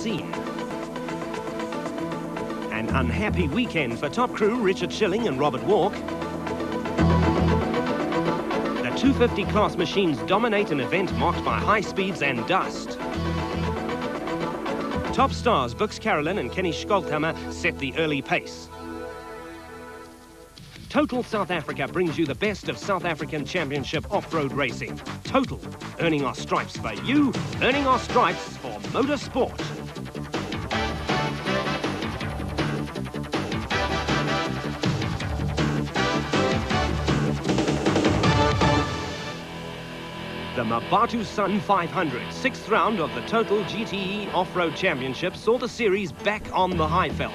scene. An unhappy weekend for top crew Richard Schilling and Robert Walk. The 250 class machines dominate an event marked by high speeds and dust. Top stars Bux Carolyn and Kenny Scholthammer set the early pace. Total South Africa brings you the best of South African Championship off-road racing. Total, earning our stripes for you, earning our stripes for motorsport. The Mmabatho Sun 500, 6th round of the Total GTE Off-Road Championship, saw the series back on the high veld.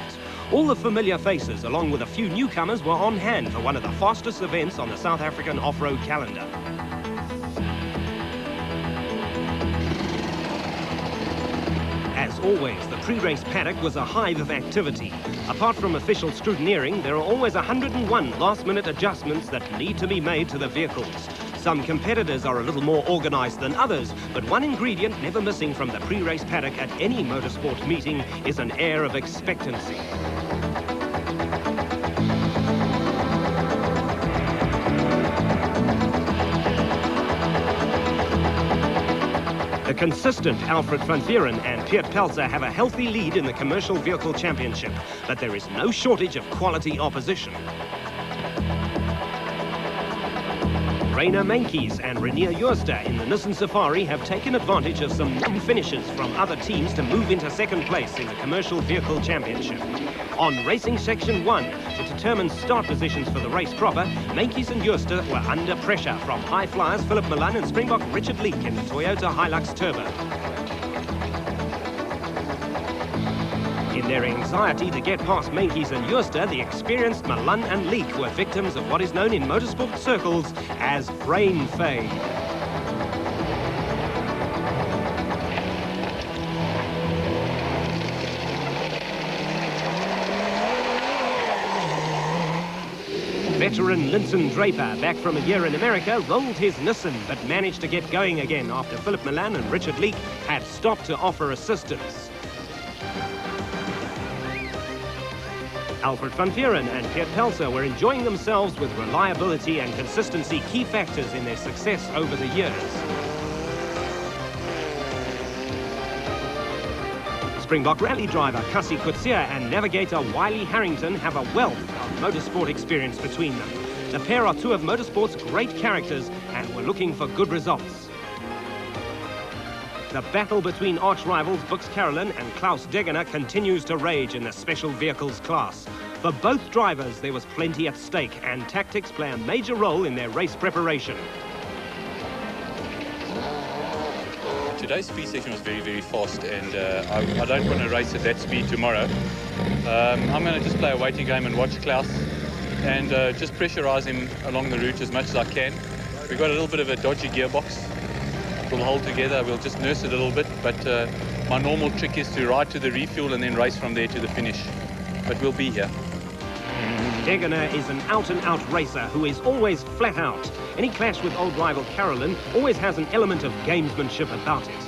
All the familiar faces, along with a few newcomers, were on hand for one of the fastest events on the South African off-road calendar. As always, the pre-race paddock was a hive of activity. Apart from official scrutineering, there are always 101 last-minute adjustments that need to be made to the vehicles. Some competitors are a little more organised than others, but one ingredient never missing from the pre-race paddock at any motorsport meeting is an air of expectancy. The consistent Alfred van Vieren and Piet Pelzer have a healthy lead in the Commercial Vehicle Championship, but there is no shortage of quality opposition. Rainer Meintjes and Renier Jooster in the Nissan Safari have taken advantage of some finishes from other teams to move into second place in the Commercial Vehicle Championship. On Racing Section 1, to determine start positions for the race proper, Meintjes and Jooster were under pressure from high flyers Philip Milan and Springbok Richard Leek in the Toyota Hilux Turbo. In their anxiety to get past Meintjes and Jooster, the experienced Milan and Leek were victims of what is known in motorsport circles as brain fade. Veteran Linson Draper, back from a year in America, rolled his Nissan but managed to get going again after Philip Milan and Richard Leek had stopped to offer assistance. Alfred van Vieren and Piet Pelzer were enjoying themselves with reliability and consistency key factors in their success over the years. Springbok rally driver Cassie Coetzee and navigator Wiley Harrington have a wealth of motorsport experience between them. The pair are two of motorsport's great characters and were looking for good results. The battle between arch-rivals Bux Carolyn and Klaus Degener continues to rage in the special vehicles class. For both drivers, there was plenty at stake, and tactics play a major role in their race preparation. Today's speed section was very, very fast, and I don't want to race at that speed tomorrow. I'm going to just play a waiting game and watch Klaus and just pressurise him along the route as much as I can. We've got a little bit of a dodgy gearbox. We'll hold together, we'll just nurse it a little bit, but my normal trick is to ride to the refuel and then race from there to the finish. But we'll be here. Degener is an out-and-out racer who is always flat out. Any clash with old rival Carolyn always has an element of gamesmanship about it.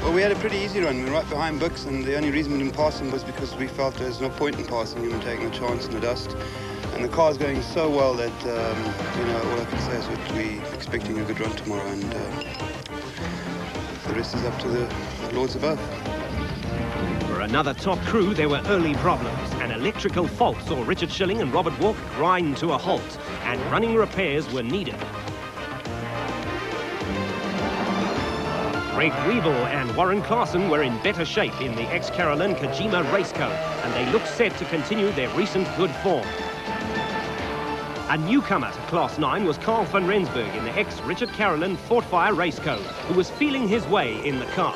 Well, we had a pretty easy run. We were right behind Bux, and the only reason we didn't pass him was because we felt there was no point in passing him and taking a chance in the dust. And the car's going so well that, all I can say is that we're expecting a good run tomorrow, and the rest is up to the Lords above. For another top crew, there were early problems. An electrical fault saw Richard Schilling and Robert Walk grind to a halt, and running repairs were needed. Greg Weevil and Warren Clarkson were in better shape in the ex-Carolyn Kajima Raceco, and they looked set to continue their recent good form. A newcomer to Class 9 was Carl van Rensburg in the ex-Richard Carolyn Fortfire Raceco, who was feeling his way in the car.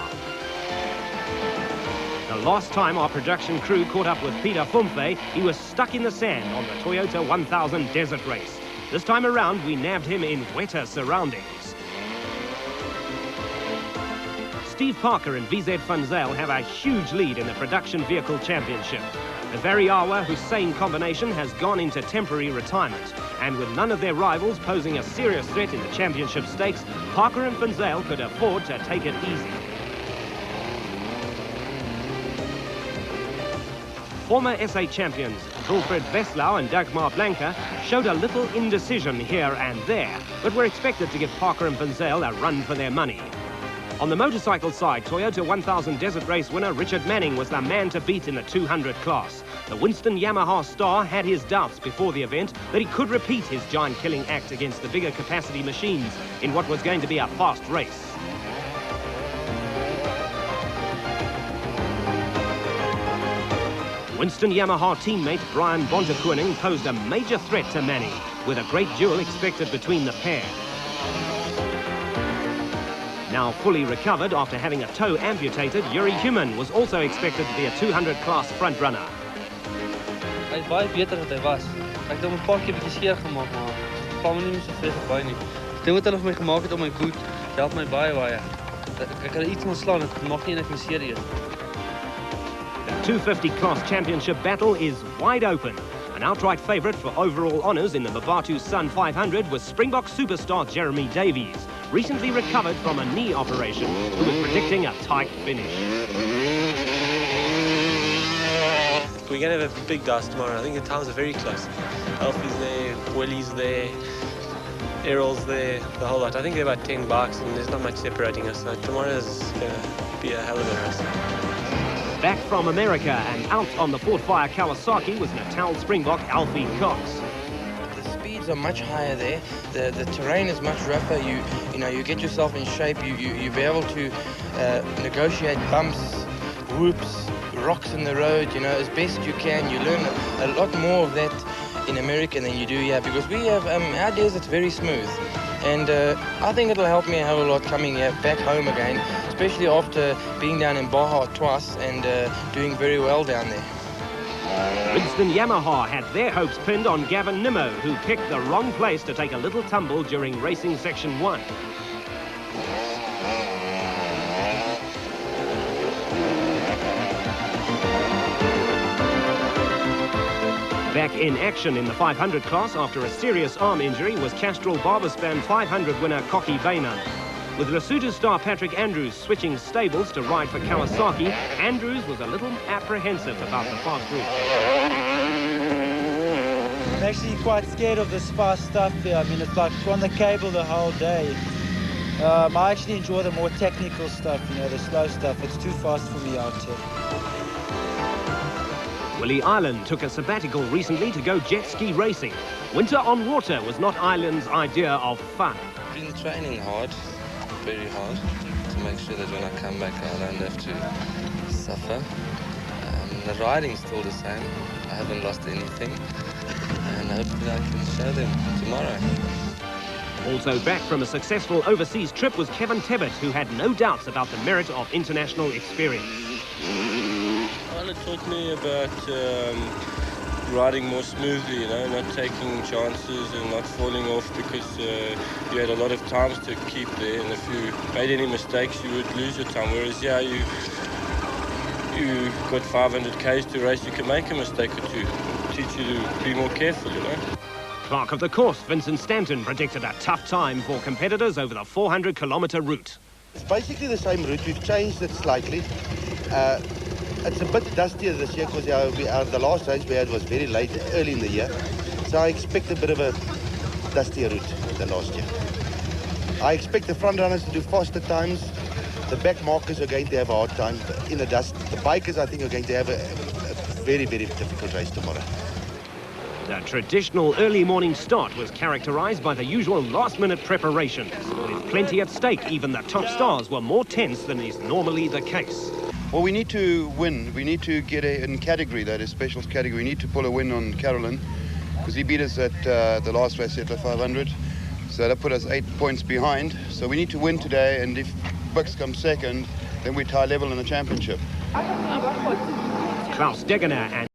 The last time our production crew caught up with Peter Fumfe, he was stuck in the sand on the Toyota 1000 Desert Race. This time around, we nabbed him in wetter surroundings. Steve Parker and VZ Van Zyl have a huge lead in the Production Vehicle Championship. The Variawa-Hussein combination has gone into temporary retirement, and with none of their rivals posing a serious threat in the championship stakes, Parker and Van Zyl could afford to take it easy. former SA champions Wilfred Veslau and Dagmar Blanca showed a little indecision here and there, but were expected to give Parker and Van Zyl a run for their money. On the motorcycle side, Toyota 1000 Desert Race winner Richard Manning was the man to beat in the 200 class. The Winston Yamaha star had his doubts before the event that he could repeat his giant-killing act against the bigger capacity machines in what was going to be a fast race. Winston Yamaha teammate Brian Bontekoning posed a major threat to Manning, with a great duel expected between the pair. Now fully recovered after having a toe amputated, Yuri Human was also expected to be a 200 class frontrunner. Hy is baie beter as hy was. Ek het hom 'n paar keer bietjie seer gemaak, maar ek val my nie so veel verby nie. Dit wat hulle vir my gemaak het op my voet, help my baie. Ek kan iets ontslaan, dit maak nie net my seer is. The 250 class championship battle is wide open. An outright favourite for overall honours in the Mmabatho Sun 500 was Springbok superstar Jeremy Davies, recently recovered from a knee operation, who was predicting a tight finish. We're going to have a big dust tomorrow. I think the times are very close. Alfie's there, Willie's there, Errol's there, the whole lot. I think there are about 10 bikes and there's not much separating us. So tomorrow is going to be a hell of a race. Back from America and out on the Fort Fire Kawasaki was Natal Springbok Alfie Cox. The speeds are much higher there. The terrain is much rougher. You get yourself in shape. You be able to negotiate bumps, whoops, rocks in the road. As best you can. You learn a lot more of that in America than you do here, because we have our desert's very smooth, and I think it'll help me a hell of a lot coming back home again, especially after being down in Baja twice and doing very well down there. Winston Yamaha had their hopes pinned on Gavin Nimmo, who picked the wrong place to take a little tumble during racing section 1. Back in action in the 500 class after a serious arm injury was Castrol Barbaspan 500 winner Koki Bainan. With Lesotho star Patrick Andrews switching stables to ride for Kawasaki, Andrews was a little apprehensive about the fast route. I'm actually quite scared of this fast stuff here. I mean, it's like on the cable the whole day. I actually enjoy the more technical stuff, the slow stuff. It's too fast for me out here. Willie Island took a sabbatical recently to go jet ski racing. Winter on water was not Island's idea of fun. Been training hard, very hard, to make sure that when I come back I don't have to suffer. The riding's still the same. I haven't lost anything, and hopefully I can show them tomorrow. Also back from a successful overseas trip was Kevin Tebbett, who had no doubts about the merit of international experience. Well, it taught me about riding more smoothly, not taking chances and not falling off, because you had a lot of times to keep there, and if you made any mistakes you would lose your time, whereas yeah, you got 500 k's to race, you can make a mistake or two. Teach you to be more careful, Clerk of the course, Vincent Stanton, predicted a tough time for competitors over the 400-kilometre route. It's basically the same route. We've changed it slightly. It's a bit dustier this year because the last race we had was very late, early in the year. So I expect a bit of a dustier route than last year. I expect the front runners to do faster times. The back markers are going to have a hard time in the dust. The bikers, I think, are going to have a very, very difficult race tomorrow. The traditional early morning start was characterised by the usual last-minute preparations. With plenty at stake, even the top stars were more tense than is normally the case. Well, we need to win. We need to get in category, that is specials category. We need to pull a win on Carolyn, because he beat us at the last race at the 500. So that put us 8 points behind. So we need to win today, and if Bucks comes second, then we tie level in the championship. Klaus Degener and